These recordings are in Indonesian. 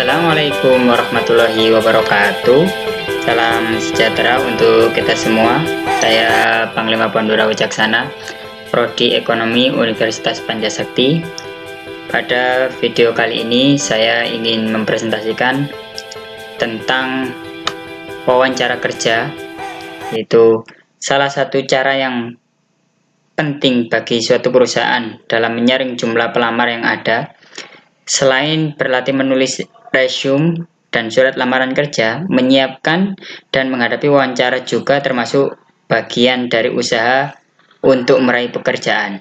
Assalamualaikum warahmatullahi wabarakatuh. Salam sejahtera untuk kita semua. Saya Panglima Pandura Wicaksana, Prodi Ekonomi Universitas Pancasakti. Pada video kali ini saya ingin mempresentasikan tentang wawancara kerja, yaitu salah satu cara yang penting bagi suatu perusahaan dalam menyaring jumlah pelamar yang ada. Selain berlatih menulis resume dan surat lamaran kerja, menyiapkan dan menghadapi wawancara juga termasuk bagian dari usaha untuk meraih pekerjaan.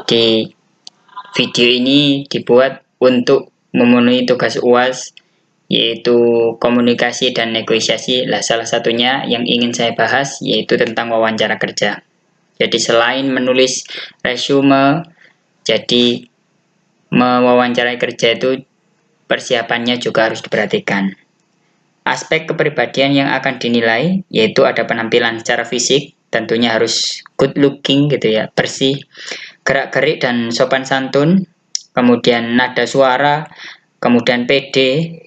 Di video ini dibuat untuk memenuhi tugas UAS, yaitu komunikasi dan negosiasi. Salah satunya yang ingin saya bahas yaitu tentang wawancara kerja. Jadi selain menulis resume, jadi mewawancarai kerja itu persiapannya juga harus diperhatikan. Aspek kepribadian yang akan dinilai yaitu ada penampilan secara fisik, tentunya harus good looking gitu ya, bersih, gerak-gerik dan sopan santun, kemudian nada suara, kemudian pede,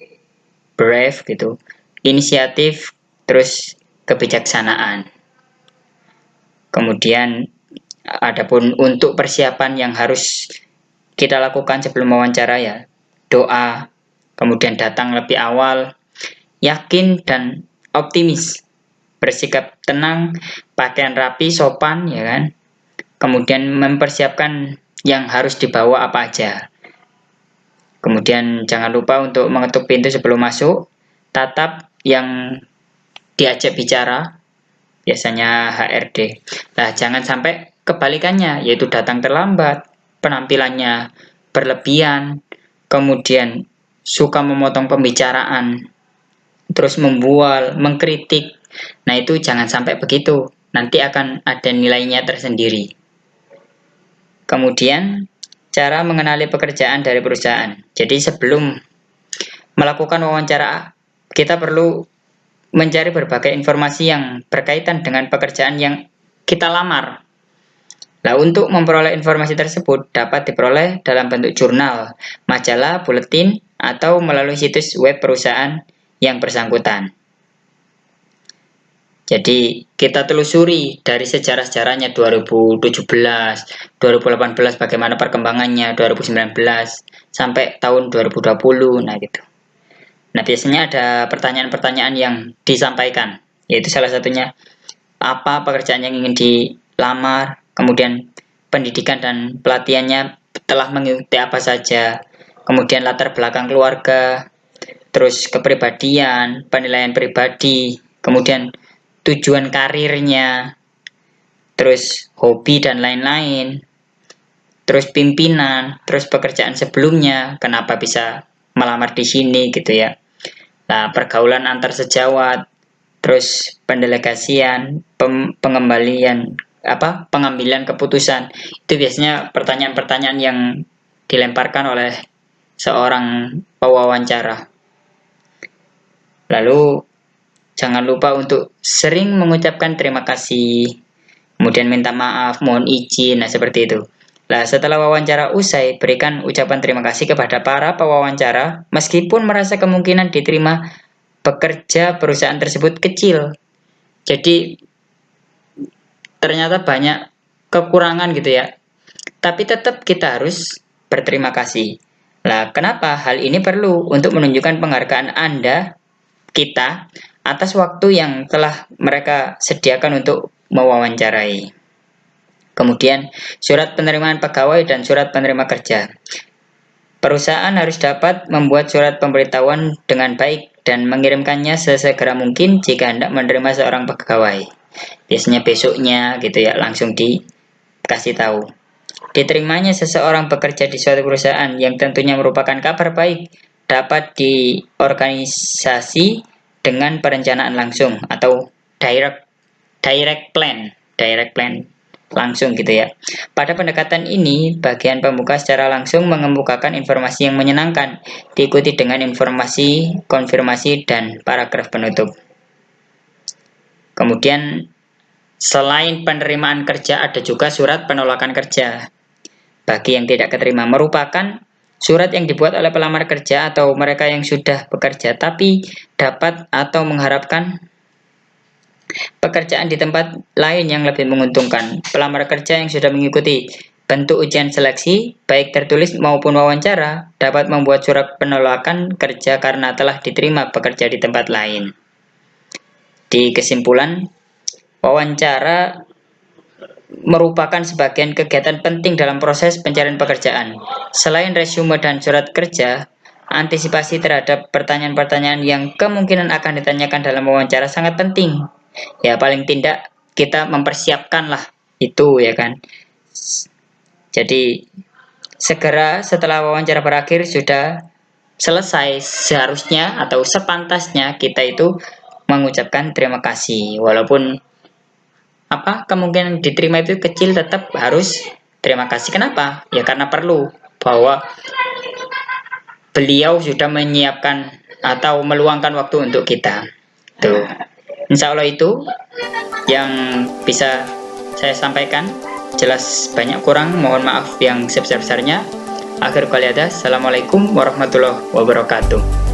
brave gitu, inisiatif, terus kebijaksanaan. Kemudian adapun untuk persiapan yang harus kita lakukan sebelum wawancara ya, doa, kemudian datang lebih awal, yakin dan optimis, bersikap tenang, pakaian rapi, sopan ya kan. Kemudian mempersiapkan yang harus dibawa apa aja. Kemudian jangan lupa untuk mengetuk pintu sebelum masuk, tatap yang diajak bicara, biasanya HRD. Jangan sampai kebalikannya, yaitu datang terlambat, penampilannya berlebihan, kemudian suka memotong pembicaraan, terus membual, mengkritik. Nah, itu jangan sampai begitu. Nanti akan ada nilainya tersendiri. Kemudian, cara mengenali pekerjaan dari perusahaan. Jadi sebelum melakukan wawancara, kita perlu mencari berbagai informasi yang berkaitan dengan pekerjaan yang kita lamar. Untuk memperoleh informasi tersebut dapat diperoleh dalam bentuk jurnal, majalah, buletin, atau melalui situs web perusahaan yang bersangkutan. Jadi kita telusuri dari sejarah-sejarahnya 2017, 2018 bagaimana perkembangannya, 2019 sampai tahun 2020, nah gitu. Nah, biasanya ada pertanyaan-pertanyaan yang disampaikan, yaitu salah satunya apa pekerjaan yang ingin dilamar, kemudian pendidikan dan pelatihannya telah mengikuti apa saja, kemudian latar belakang keluarga, terus kepribadian, penilaian pribadi, kemudian tujuan karirnya, terus hobi dan lain-lain, terus pimpinan, terus pekerjaan sebelumnya, kenapa bisa melamar di sini gitu ya. Pergaulan antar sejawat, terus pendelegasian, pengambilan keputusan. Itu biasanya pertanyaan-pertanyaan yang dilemparkan oleh seorang pewawancara. Lalu jangan lupa untuk sering mengucapkan terima kasih, kemudian minta maaf, mohon izin, seperti itu. Setelah wawancara usai, berikan ucapan terima kasih kepada para pewawancara, meskipun merasa kemungkinan diterima bekerja perusahaan tersebut kecil. Jadi ternyata banyak kekurangan gitu ya. Tapi tetap kita harus berterima kasih. Kenapa hal ini perlu? Untuk menunjukkan penghargaan kita atas waktu yang telah mereka sediakan untuk mewawancarai. Kemudian surat penerimaan pegawai dan surat penerima kerja. Perusahaan harus dapat membuat surat pemberitahuan dengan baik dan mengirimkannya sesegera mungkin jika hendak menerima seorang pegawai. Biasanya besoknya gitu ya, langsung dikasih tahu. Diterimanya seseorang bekerja di suatu perusahaan yang tentunya merupakan kabar baik dapat diorganisasi dengan perencanaan langsung atau direct plan langsung gitu ya. Pada pendekatan ini, bagian pembuka secara langsung mengemukakan informasi yang menyenangkan, diikuti dengan informasi, konfirmasi, dan paragraf penutup. Kemudian, selain penerimaan kerja, ada juga surat penolakan kerja. Bagi yang tidak keterima, merupakan surat yang dibuat oleh pelamar kerja atau mereka yang sudah bekerja tapi dapat atau mengharapkan pekerjaan di tempat lain yang lebih menguntungkan. Pelamar kerja yang sudah mengikuti bentuk ujian seleksi, baik tertulis maupun wawancara, dapat membuat surat penolakan kerja karena telah diterima bekerja di tempat lain. Di kesimpulan, wawancara merupakan sebagian kegiatan penting dalam proses pencarian pekerjaan. Selain resume dan surat kerja, antisipasi terhadap pertanyaan-pertanyaan yang kemungkinan akan ditanyakan dalam wawancara sangat penting. Ya, paling tidak kita mempersiapkan lah itu, ya kan. Jadi, segera setelah wawancara berakhir sudah selesai, seharusnya atau sepantasnya kita itu mengucapkan terima kasih. Walaupun kemungkinan diterima itu kecil, tetap harus terima kasih. Kenapa? Ya karena perlu, bahwa beliau sudah menyiapkan atau meluangkan waktu untuk kita. Tuh. Insya Allah itu yang bisa saya sampaikan. Jelas banyak kurang, mohon maaf yang sebesar-besarnya. Akhir kali ada, assalamualaikum warahmatullahi wabarakatuh.